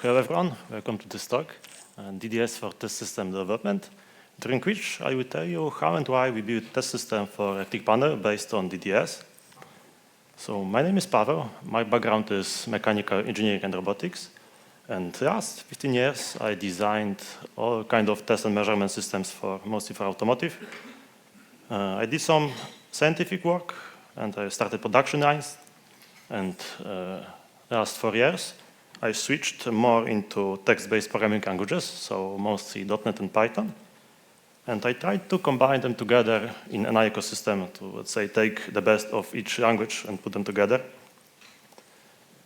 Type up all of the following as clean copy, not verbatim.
Hello everyone, welcome to this talk, DDS for test system development, during which I will tell you how and why we built test system for electric panel based on DDS. So my name is Pavel, my background is mechanical engineering and robotics, and last 15 years I designed all kind of test and measurement systems mostly for automotive. I did some scientific work and I started production lines, and last 4 years I switched more into text-based programming languages, so mostly .NET and Python. And I tried to combine them together in an ecosystem to, let's say, take the best of each language and put them together.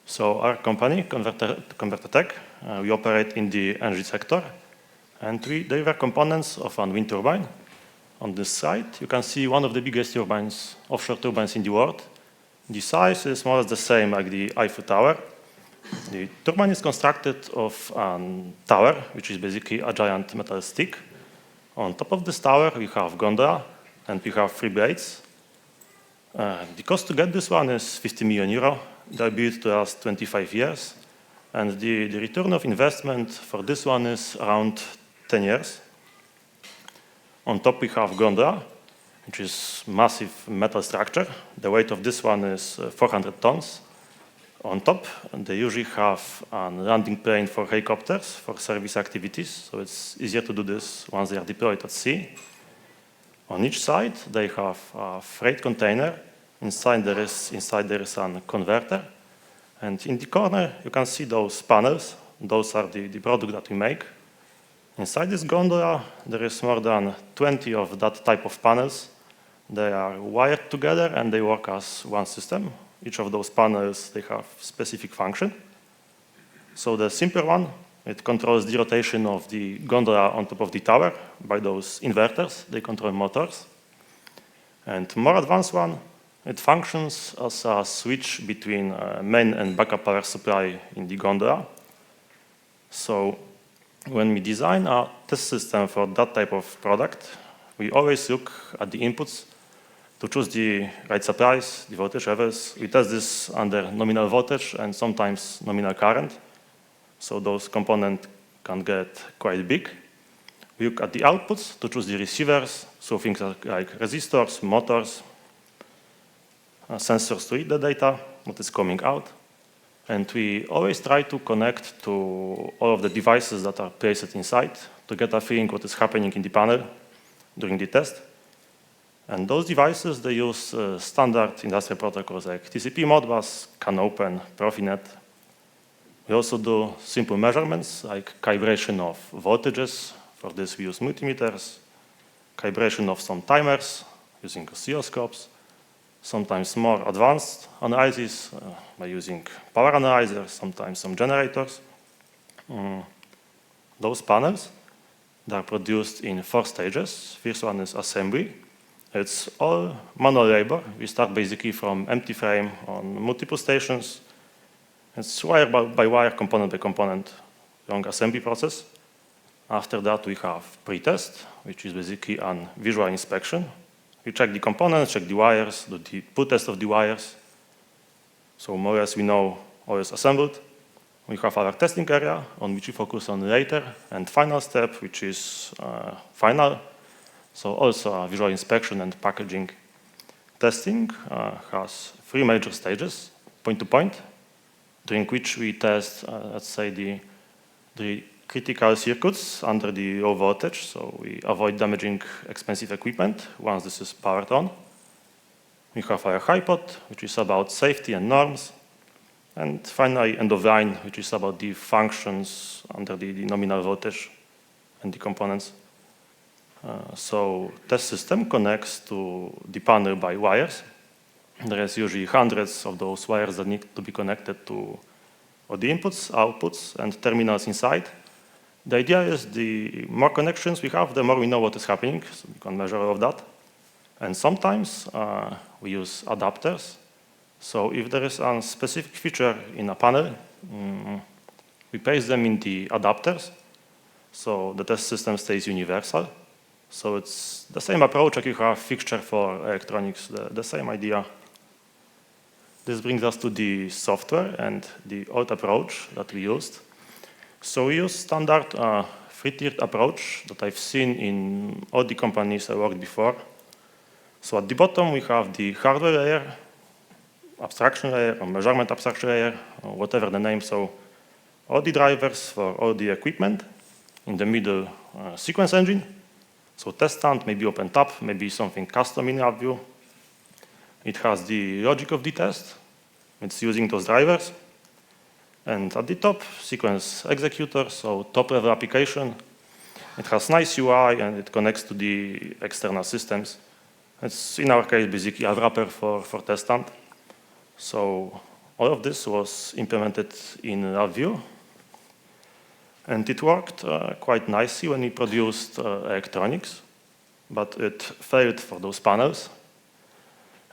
So our company, Converter-Tech, we operate in the energy sector, and we deliver components of a wind turbine. On this side, you can see one of the biggest turbines, offshore turbines in the world. The size is more or less the same like the Eiffel Tower. The turbine is constructed of a tower, which is basically a giant metal stick. On top of this tower, we have gondola, and we have 3 blades. The cost to get this one is 50 million euro. They built to last 25 years. And the return of investment for this one is around 10 years. On top, we have gondola, which is massive metal structure. The weight of this one is 400 tons. On top, they usually have a landing plane for helicopters for service activities, so it's easier to do this once they are deployed at sea. On each side, they have a freight container. Inside there is a converter. And in the corner, you can see those panels. Those are the product that we make. Inside this gondola, there is more than 20 of that type of panels. They are wired together and they work as one system. Each of those panels, they have specific function. So the simpler one, it controls the rotation of the gondola on top of the tower by those inverters. They control motors. And more advanced one, it functions as a switch between main and backup power supply in the gondola. So when we design a test system for that type of product, we always look at the inputs to choose the right supplies, the voltage levels. We test this under nominal voltage and sometimes nominal current. So those components can get quite big. We look at the outputs to choose the receivers, so things like resistors, motors, sensors to read the data, what is coming out. And we always try to connect to all of the devices that are placed inside to get a feeling what is happening in the panel during the test. And those devices, they use standard industrial protocols like TCP, Modbus, CAN-Open, Profinet. We also do simple measurements like calibration of voltages. For this, we use multimeters, calibration of some timers using oscilloscopes, sometimes more advanced analysis by using power analyzers, sometimes some generators. Those panels, they are produced in 4 stages. First one is assembly. It's all manual labor. We start basically from empty frame on multiple stations. It's wire by wire, component by component, long assembly process. After that, we have pre-test, which is basically a visual inspection. We check the components, check the wires, do the put test of the wires. So more or less we know all is assembled. We have our testing area on which we focus on later, and final step, which is final. So also a visual inspection and packaging. Testing has 3 major stages, point-to-point, during which we test, let's say, the critical circuits under the low voltage, so we avoid damaging expensive equipment once this is powered on. We have our high-pod, which is about safety and norms. And finally, end of line, which is about the functions under the nominal voltage and the components. So test system connects to the panel by wires. There is usually hundreds of those wires that need to be connected to all the inputs, outputs, and terminals inside. The idea is the more connections we have, the more we know what is happening, so we can measure all of that. And sometimes we use adapters. So if there is a specific feature in a panel, we place them in the adapters, so the test system stays universal. So it's the same approach like you have fixture for electronics, the same idea. This brings us to the software and the old approach that we used. So we use standard three-tiered approach that I've seen in all the companies I worked before. So at the bottom, we have the hardware layer, abstraction layer, or measurement abstraction layer, or whatever the name. So all the drivers for all the equipment. In the middle, sequence engine. So test stand, maybe OpenTab, maybe something custom in LabVIEW. It has the logic of the test. It's using those drivers. And at the top, sequence executor, so top-level application. It has nice UI, and it connects to the external systems. It's, in our case, basically a wrapper for test stand. So all of this was implemented in LabVIEW. And it worked quite nicely when we produced electronics, but it failed for those panels.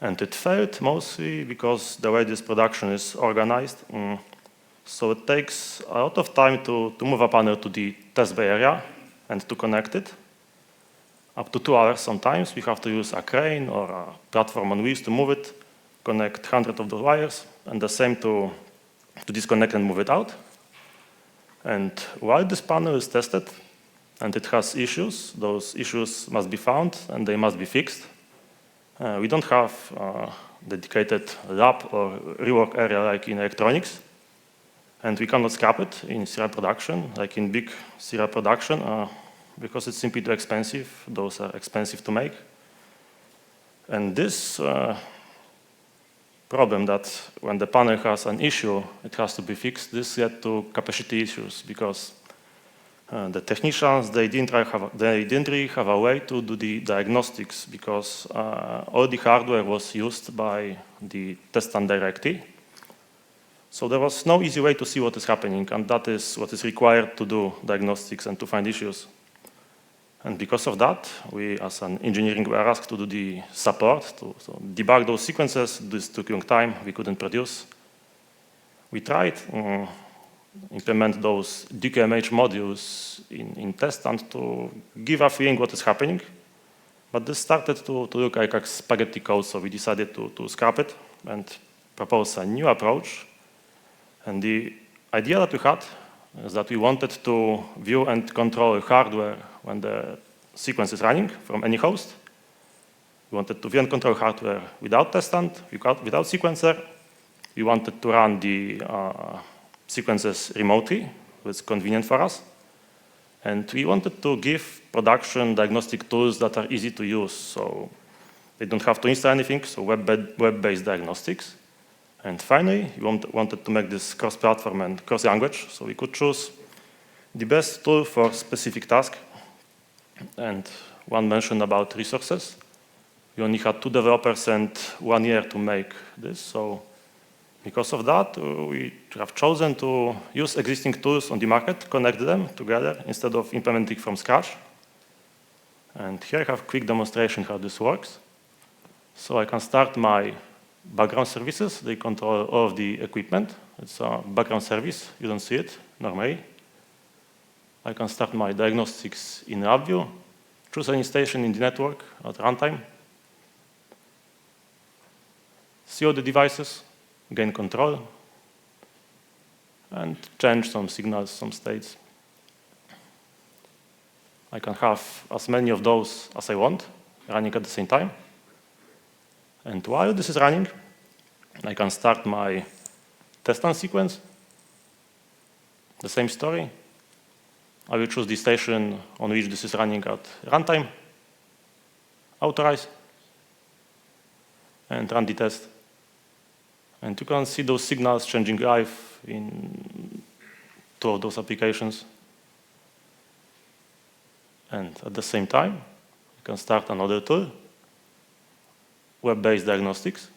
And it failed mostly because the way this production is organized. So it takes a lot of time to move a panel to the test bay area and to connect it. Up to 2 hours sometimes. We have to use a crane or a platform on wheels to move it, connect hundreds of those wires, and the same to disconnect and move it out. And while this panel is tested and it has issues, those issues must be found and they must be fixed. We don't have a dedicated lab or rework area like in electronics. And we cannot scrap it in serial production, like in big serial production, because it's simply too expensive. Those are expensive to make. And this problem that when the panel has an issue, it has to be fixed, this led to capacity issues because the technicians, they didn't really have a way to do the diagnostics because all the hardware was used by the test stand directly. So there was no easy way to see what is happening, and that is what is required to do diagnostics and to find issues. And because of that, we, as an engineering, were asked to do the support, to debug those sequences. This took a long time. We couldn't produce. We tried implement those DQMH modules in test and to give a feeling what is happening. But this started to look like a spaghetti code, so we decided to scrap it and propose a new approach. And the idea that we had is that we wanted to view and control hardware when the sequence is running from any host. We wanted to view and control hardware without test stand, without sequencer. We wanted to run the sequences remotely, which is convenient for us. And we wanted to give production diagnostic tools that are easy to use, so they don't have to install anything, so web-based diagnostics. And finally, we wanted to make this cross-platform and cross-language, so we could choose the best tool for specific task. And one mention about resources. We only had 2 developers and 1 year to make this, so because of that, we have chosen to use existing tools on the market, connect them together instead of implementing from scratch. And here I have a quick demonstration how this works. So I can start my background services. They control all of the equipment. It's a background service. You don't see it normally. I can start my diagnostics in LabVIEW, choose any station in the network at runtime, see all the devices, gain control, and change some signals, some states. I can have as many of those as I want, running at the same time. And while this is running, I can start my test stand sequence. The same story. I will choose the station on which this is running at runtime, authorize, and run the test. And you can see those signals changing live in 2 of those applications. And at the same time, you can start another tool, web-based diagnostics.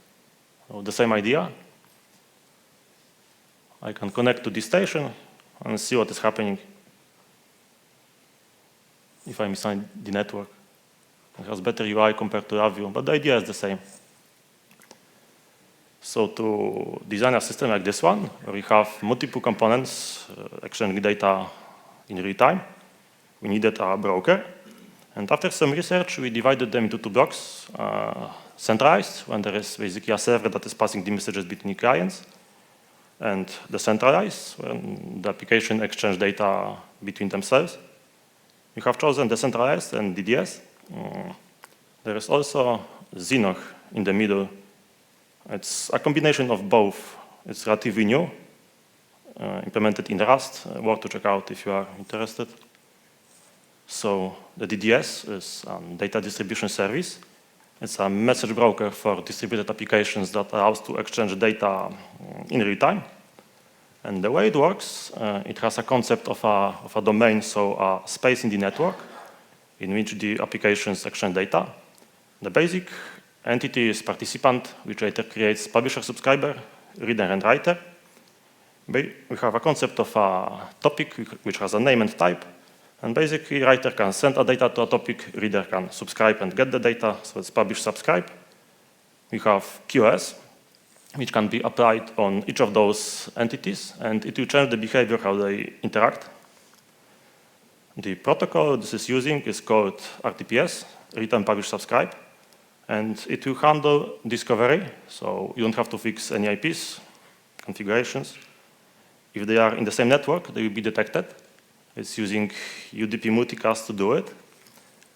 So the same idea. I can connect to this station and see what is happening if I'm inside the network. It has better UI compared to LabVIEW, but the idea is the same. So to design a system like this one, where we have multiple components exchanging data in real time, we needed a broker. And after some research, we divided them into 2 blocks, centralized, when there is basically a server that is passing the messages between clients, and decentralized, when the application exchange data between themselves. We have chosen decentralized and DDS. There is also Zenoch in the middle. It's a combination of both. It's relatively new, implemented in Rust, worth to check out if you are interested. So the DDS is a data distribution service. It's a message broker for distributed applications that allows to exchange data in real time. And the way it works, it has a concept of a domain, so a space in the network in which the applications exchange data. The basic entity is participant, which later creates publisher, subscriber, reader, and writer. We have a concept of a topic which has a name and type. And basically, writer can send a data to a topic, reader can subscribe and get the data, so it's publish, subscribe. We have QoS, which can be applied on each of those entities, and it will change the behavior, how they interact. The protocol this is using is called RTPS, return, publish, subscribe, and it will handle discovery, so you don't have to fix any IPs, configurations. If they are in the same network, they will be detected. It's using UDP multicast to do it.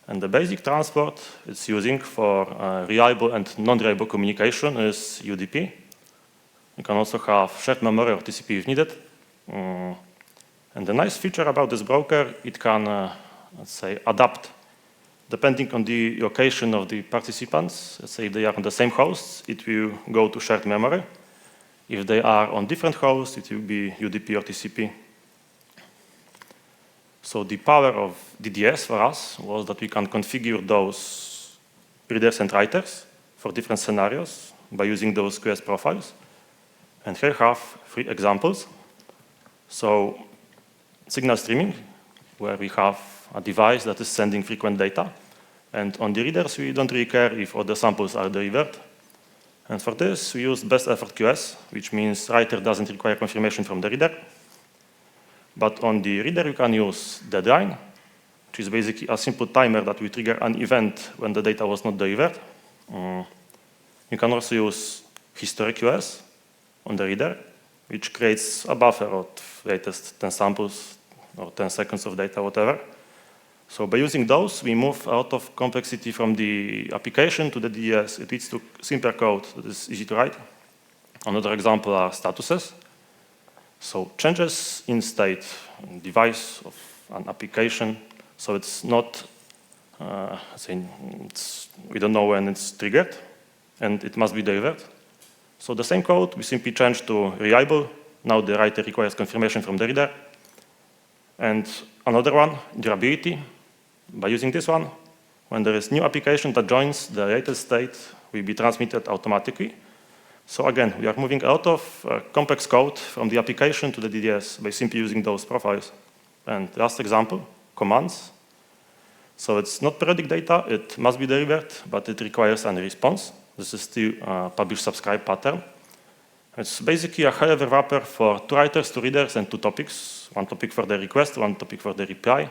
And the basic transport it's using for reliable and non-reliable communication is UDP. You can also have shared memory or TCP if needed. And the nice feature about this broker, it can, let's say, adapt depending on the location of the participants. Let's say if they are on the same hosts, it will go to shared memory. If they are on different hosts, it will be UDP or TCP. So the power of DDS for us was that we can configure those readers and writers for different scenarios by using those QoS profiles. And here I have 3 examples. So signal streaming, where we have a device that is sending frequent data. And on the readers, we don't really care if all the samples are delivered. And for this, we use best effort QoS, which means writer doesn't require confirmation from the reader. But on the reader, you can use deadline, which is basically a simple timer that will trigger an event when the data was not delivered. You can also use history QoS on the reader, which creates a buffer of latest 10 samples or 10 seconds of data, whatever. So by using those, we move a lot of complexity from the application to the DDS. It leads to simpler code that is easy to write. Another example are statuses. So changes in state, device of an application. So it's not, we don't know when it's triggered, and it must be delivered. So the same code, we simply change to reliable. Now the writer requires confirmation from the reader. And another one, durability. By using this one, when there is new application that joins, the latest state will be transmitted automatically. So again, we are moving out of complex code from the application to the DDS by simply using those profiles. And last example, commands. So it's not periodic data, it must be delivered, but it requires a response. This is still a publish-subscribe pattern. It's basically a high-level wrapper for 2 writers, 2 readers, and 2 topics. 1 topic for the request, 1 topic for the reply.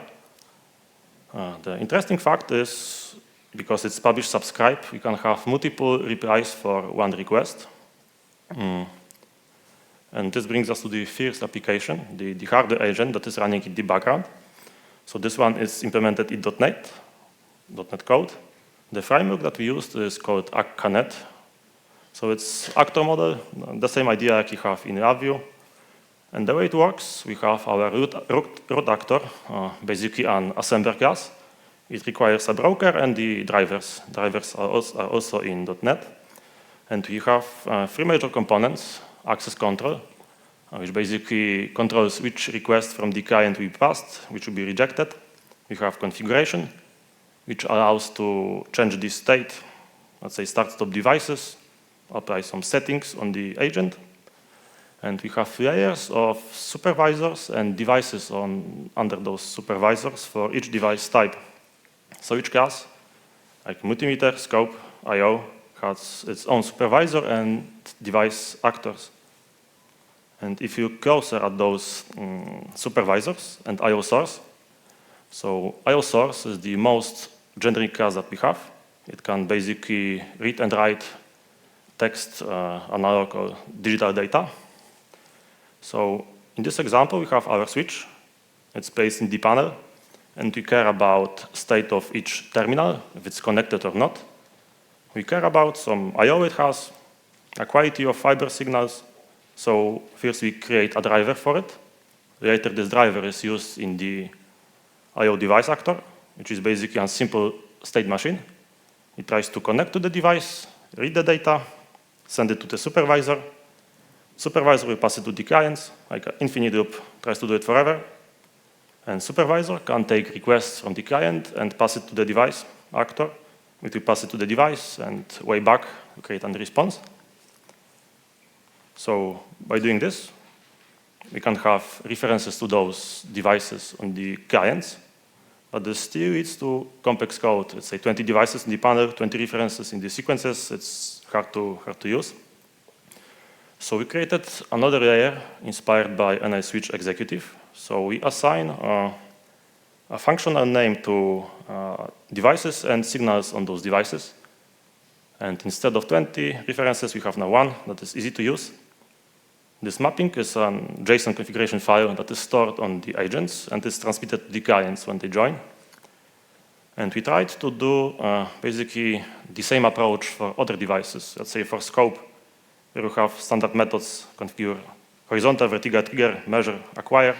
The interesting fact is, because it's publish-subscribe, we can have multiple replies for 1 request. And this brings us to the first application, the hardware agent that is running in the background. So this one is implemented in .NET code. The framework that we used is called ACCANet. So it's actor model, the same idea like you have in LabVIEW. And the way it works, we have our root actor, basically an assembler class. It requires a broker and the drivers. Drivers are also in .NET. And we have 3 major components: access control, which basically controls which request from the client we passed, which will be rejected. We have configuration, which allows to change the state, let's say start-stop devices, apply some settings on the agent. And we have layers of supervisors and devices under those supervisors for each device type. So each class, like multimeter, scope, I/O, has its own supervisor and device actors. And if you look closer at those supervisors and I/O source, so I/O source is the most generic class that we have. It can basically read and write text, analog or digital data. So in this example, we have our switch. It's placed in the panel, and we care about state of each terminal, if it's connected or not. We care about some I/O it has, a quality of fiber signals. So first we create a driver for it. Later this driver is used in the I/O device actor, which is basically a simple state machine. It tries to connect to the device, read the data, send it to the supervisor. Supervisor will pass it to the clients, like an infinite loop, tries to do it forever. And supervisor can take requests from the client and pass it to the device actor. It will pass it to the device and way back to create a response. So by doing this, we can have references to those devices on the clients, but this still leads to complex code. Let's say 20 devices in the panel, 20 references in the sequences. It's hard to use. So we created another layer inspired by NI switch executive. So we assign a functional name to devices and signals on those devices. And instead of 20 references, we have now one that is easy to use. This mapping is a JSON configuration file that is stored on the agents and is transmitted to the clients when they join. And we tried to do basically the same approach for other devices. Let's say for scope, where you have standard methods, configure horizontal, vertical, trigger, measure, acquire.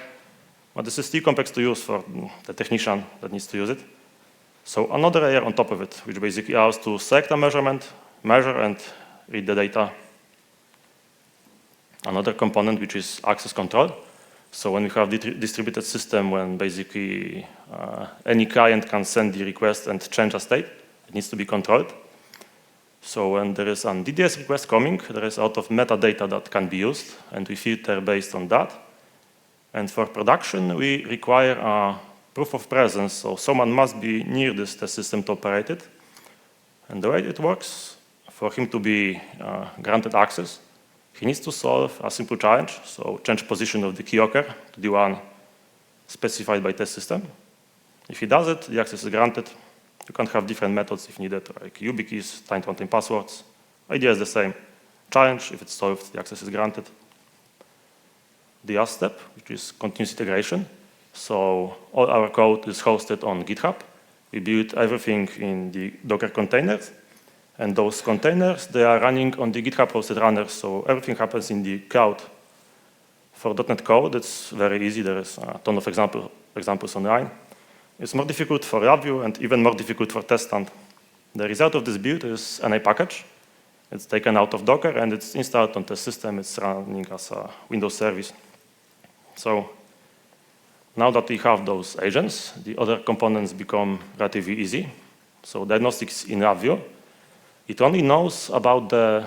But this is still complex to use for the technician that needs to use it. So another layer on top of it, which basically allows to select a measurement, measure, and read the data. Another component, which is access control. So when we have the distributed system, when basically any client can send the request and change a state, it needs to be controlled. So when there is a DDS request coming, there is a lot of metadata that can be used, and we filter based on that. And for production, we require a proof of presence, so someone must be near the system to operate it. And the way it works, for him to be granted access, he needs to solve a simple challenge, so change position of the key occur to the one specified by test system. If he does it, the access is granted. You can have different methods if needed, like YubiKeys, time-to-time passwords. Idea is the same. Challenge, if it's solved, the access is granted. The last step, which is continuous integration. So all our code is hosted on GitHub. We build everything in the Docker containers. And those containers, they are running on the GitHub hosted runners, so everything happens in the cloud. For .NET Code, it's very easy. There is a ton of examples online. It's more difficult for LabVIEW and even more difficult for test stand. The result of this build is NI package. It's taken out of Docker and it's installed on the system. It's running as a Windows service. So now that we have those agents, the other components become relatively easy. So diagnostics in LabVIEW, it only knows about the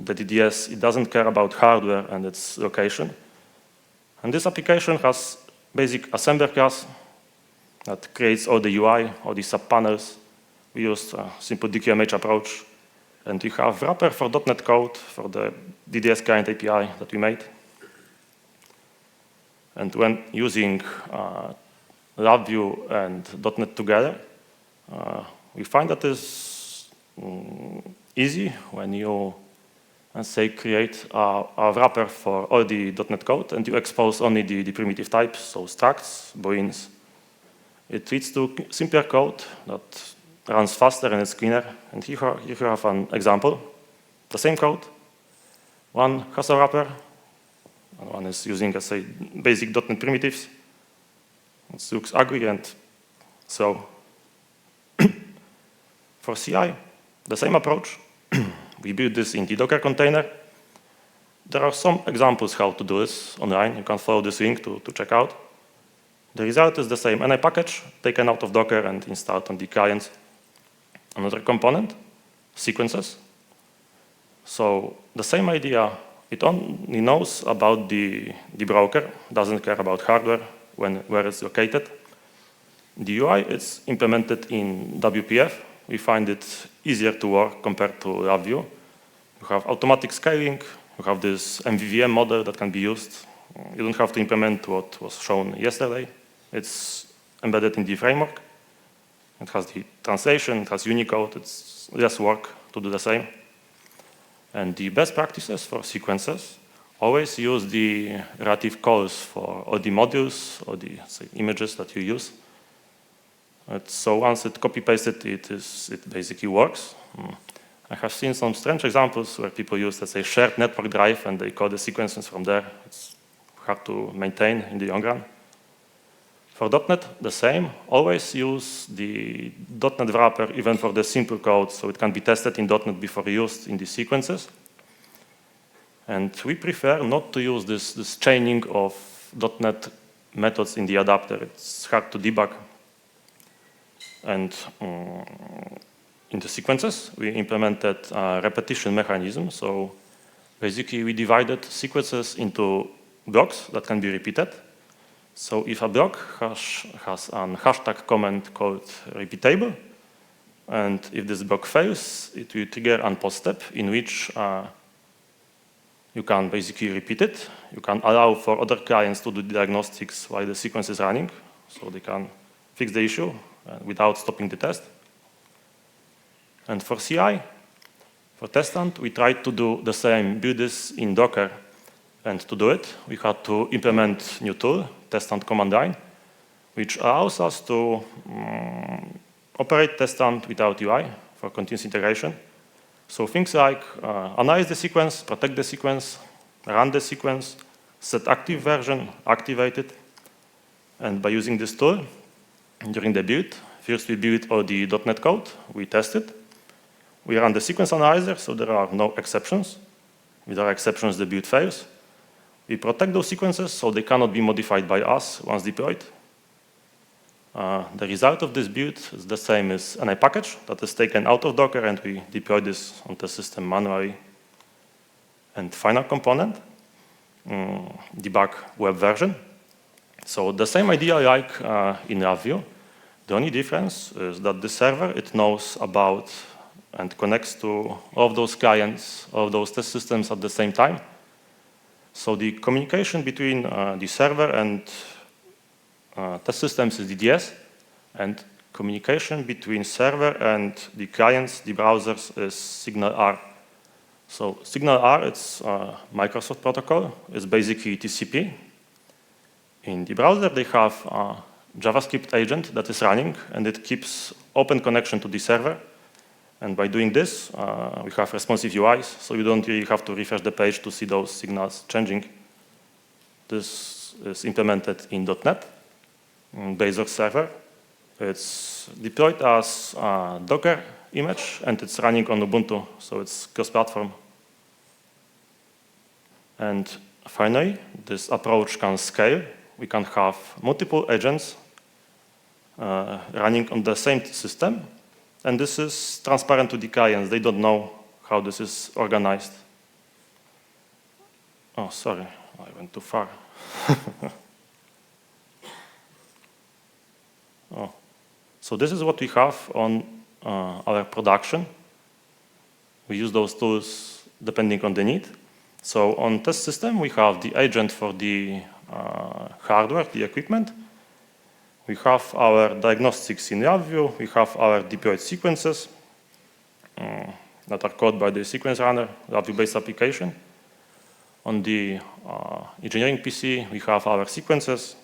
DDS. It doesn't care about hardware and its location. And this application has basic assembler class that creates all the UI, all the subpanels. We used a simple DQMH approach. And we have wrapper for .NET Code for the DDS client API that we made. And when using LabVIEW and .NET together, we find that it's easy when you, let's say, create a wrapper for all the .NET code and you expose only the primitive types, so structs, booleans. It leads to simpler code that runs faster and it's cleaner. And here you have an example. The same code. One has a wrapper, and one is using, let's say, basic .NET primitives. It looks ugly and so. For CI, the same approach. We build this in the Docker container. There are some examples how to do this online. You can follow this link to check out. The result is the same NI package taken out of Docker and installed on the clients. Another component, sequences. So the same idea, it only knows about the broker, doesn't care about hardware, where it's located. The UI is implemented in WPF. We find it easier to work compared to LabVIEW. You have automatic scaling. You have this MVVM model that can be used. You don't have to implement what was shown yesterday. It's embedded in the framework. It has the translation, it has Unicode. It's less work to do the same. And the best practices for sequences always use the relative calls for all the modules or the images that you use. So once it copy-pasted, it basically works. I have seen some strange examples where people use, let's say, shared network drive, and they call the sequences from there. It's hard to maintain in the long run. For .NET, the same. Always use the .NET wrapper, even for the simple code, so it can be tested in .NET before used in the sequences. And we prefer not to use this chaining of .NET methods in the adapter. It's hard to debug. And in the sequences, we implemented a repetition mechanism. So basically, we divided sequences into blocks that can be repeated. So if a block has an hashtag comment called repeatable, and if this block fails, it will trigger an post step in which you can basically repeat it. You can allow for other clients to do diagnostics while the sequence is running, so they can fix the issue without stopping the test. And for CI, for testant, we tried to do the same, build this in Docker. And to do it, we had to implement new tool, testant command line, which allows us to operate testant without UI for continuous integration. So things like analyze the sequence, protect the sequence, run the sequence, set active version, activate it. And by using this tool, during the build, first we build all the .NET code, we test it. We run the sequence analyzer, so there are no exceptions. If there are exceptions, the build fails. We protect those sequences, so they cannot be modified by us once deployed. The result of this build is the same as an package that is taken out of Docker, and we deploy this on the system manually. And final component, debug web version. So the same idea like in LabVIEW. The only difference is that the server, it knows about and connects to all of those clients, all of those test systems at the same time. So the communication between the server and test systems is DDS, and communication between server and the clients, the browsers, is Signal R. So Signal R, it's a Microsoft protocol. It's basically TCP. In the browser, they have a JavaScript agent that is running, and it keeps open connection to the server. And by doing this, we have responsive UIs, so you don't really have to refresh the page to see those signals changing. This is implemented in .NET, in Blazor server. It's deployed as a Docker image, and it's running on Ubuntu, so it's cross-platform. And finally, this approach can scale. We can have multiple agents running on the same system. And this is transparent to the clients. They don't know how this is organized. Oh, sorry, I went too far. Oh. So this is what we have on our production. We use those tools depending on the need. So on test system, we have the agent for the hardware, the equipment. We have our diagnostics in LabVIEW. We have our deployed sequences that are called by the sequence runner, LabVIEW-based application. On the engineering PC, we have our sequences.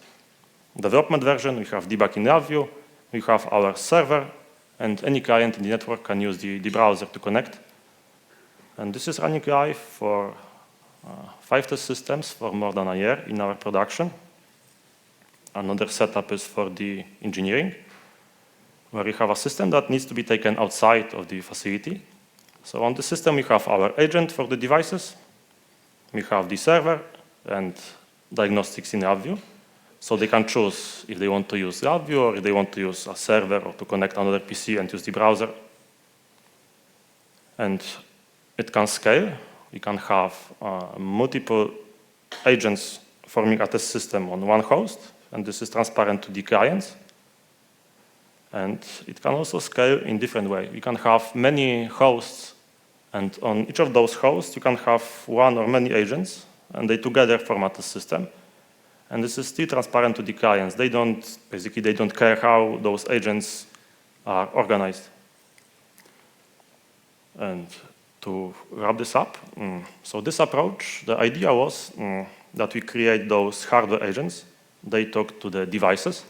Development version, we have debug in LabVIEW. We have our server, and any client in the network can use the browser to connect. And this is running live for 5 test systems for more than a year in our production. Another setup is for the engineering, where we have a system that needs to be taken outside of the facility. So on the system, we have our agent for the devices. We have the server and diagnostics in LabVIEW. So they can choose if they want to use LabVIEW or if they want to use a server or to connect another PC and use the browser. And it can scale. We can have multiple agents forming a test system on one host. And this is transparent to the clients. And it can also scale in different way. We can have many hosts, and on each of those hosts, you can have one or many agents, and they together form a test system. And this is still transparent to the clients. They don't care how those agents are organized. And to wrap this up, so this approach, the idea was that we create those hardware agents. They talk to the devices.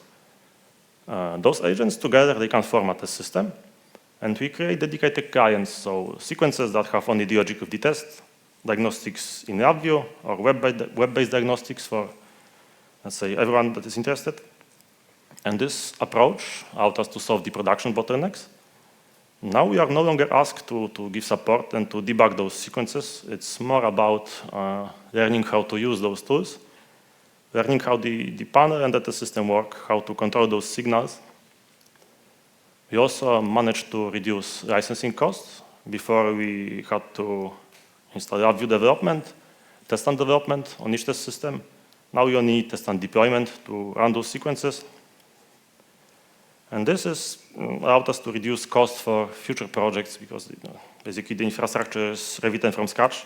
Those agents together, they can format a system. And we create dedicated clients, so sequences that have only the logic of the test, diagnostics in LabVIEW, or web-based diagnostics for, let's say, everyone that is interested. And this approach allowed us to solve the production bottlenecks. Now we are no longer asked to give support and to debug those sequences. It's more about learning how to use those tools, learning how the panel and data system work, how to control those signals. We also managed to reduce licensing costs. Before we had to install LabVIEW development, test and development on each test system. Now we only need test and deployment to run those sequences. And this has allowed us to reduce costs for future projects because basically the infrastructure is rewritten from scratch.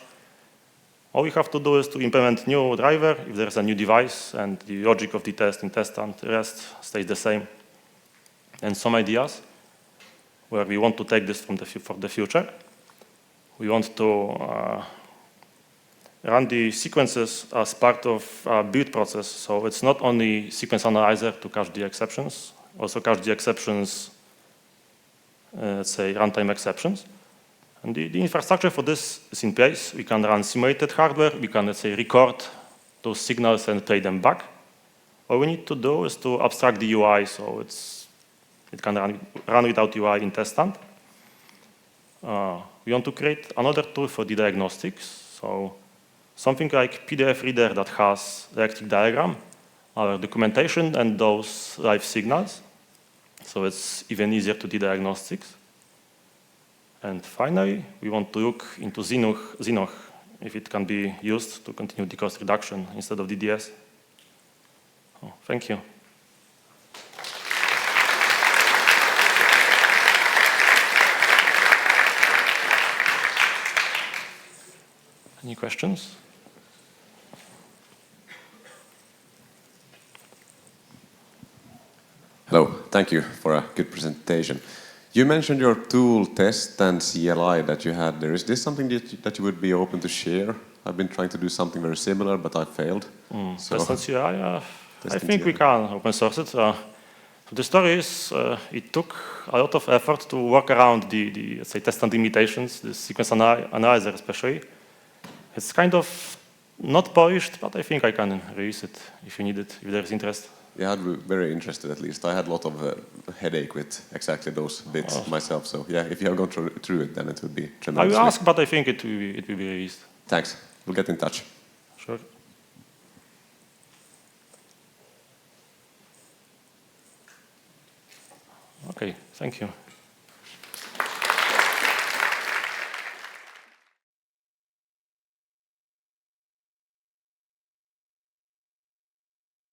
All we have to do is to implement new driver if there's a new device and the logic of the test in test and the rest stays the same. And some ideas where we want to take this for the future. We want to run the sequences as part of a build process. So it's not only sequence analyzer to catch the exceptions, also catch the exceptions, let's say runtime exceptions. And the infrastructure for this is in place. We can run simulated hardware. We can, let's say, record those signals and play them back. All we need to do is to abstract the UI, so it can run without UI in test stand. We want to create another tool for the diagnostics. So something like PDF reader that has electric diagram, our documentation, and those live signals. So it's even easier to do diagnostics. And finally, we want to look into Xenoh, if it can be used to continue the cost reduction instead of DDS. Oh, thank you. Any questions? Hello, thank you for a good presentation. You mentioned your tool test and CLI that you had there. Is this something that you would be open to share? I've been trying to do something very similar, but I failed. So test and CLI, I think we can open source it. The story is it took a lot of effort to work around the let's say, test and limitations, the sequence analyzer especially. It's kind of not polished, but I think I can release it if you need it, if there's interest. Yeah, I'd be very interested at least. I had a lot of headache with exactly those bits myself. So yeah, if you have gone through it, then it would be tremendous. I will ask, but I think it will be released. Thanks. We'll get in touch. Sure. Okay, thank you.